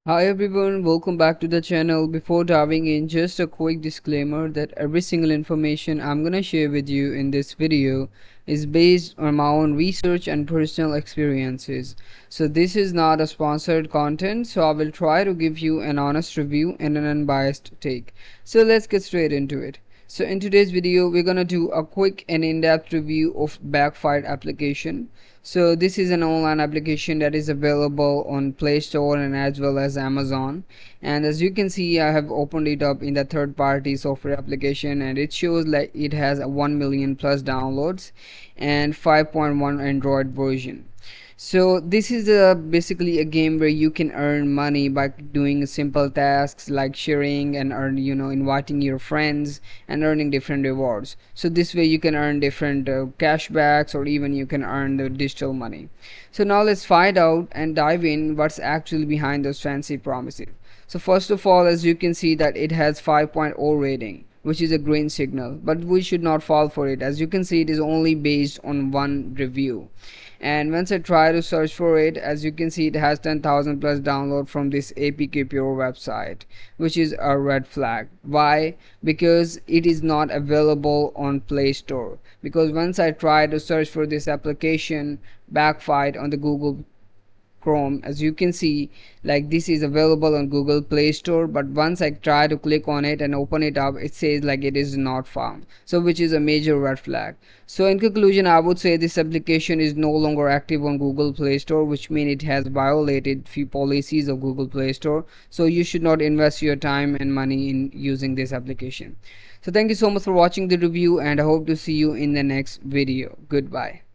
Hi everyone, welcome back to the channel. Before diving in, just a quick disclaimer that every single information I'm gonna share with you in this video is based on my own research and personal experiences. So this is not a sponsored content, so I will try to give you an honest review and an unbiased take. So let's get straight into it. So in today's video, we're gonna do a quick and in-depth review of Backfired application. So this is an online application that is available on Play Store and as well as Amazon. And as you can see, I have opened it up in the third-party software application, and it shows like it has a 1 million plus downloads and 5.1 Android version. So this is basically a game where you can earn money by doing simple tasks like sharing and inviting your friends and earning different rewards. So this way you can earn different cashbacks, or even you can earn the digital money. So now let's find out and dive in what's actually behind those fancy promises. So first of all, as you can see that it has 5.0 rating, which is a green signal, but we should not fall for it. As you can see, it is only based on one review, and once I try to search for it, as you can see, it has 10,000 plus download from this APK Pure website, which is a red flag. Why? Because it is not available on Play Store. Because once I try to search for this application Backfired on the Google Chrome, as you can see, like this is available on Google Play Store, but once I try to click on it and open it up, it says like it is not found, so which is a major red flag. So in conclusion, I would say this application is no longer active on Google Play Store, which means it has violated few policies of Google Play Store. So you should not invest your time and money in using this application. So thank you so much for watching the review, and I hope to see you in the next video. Goodbye.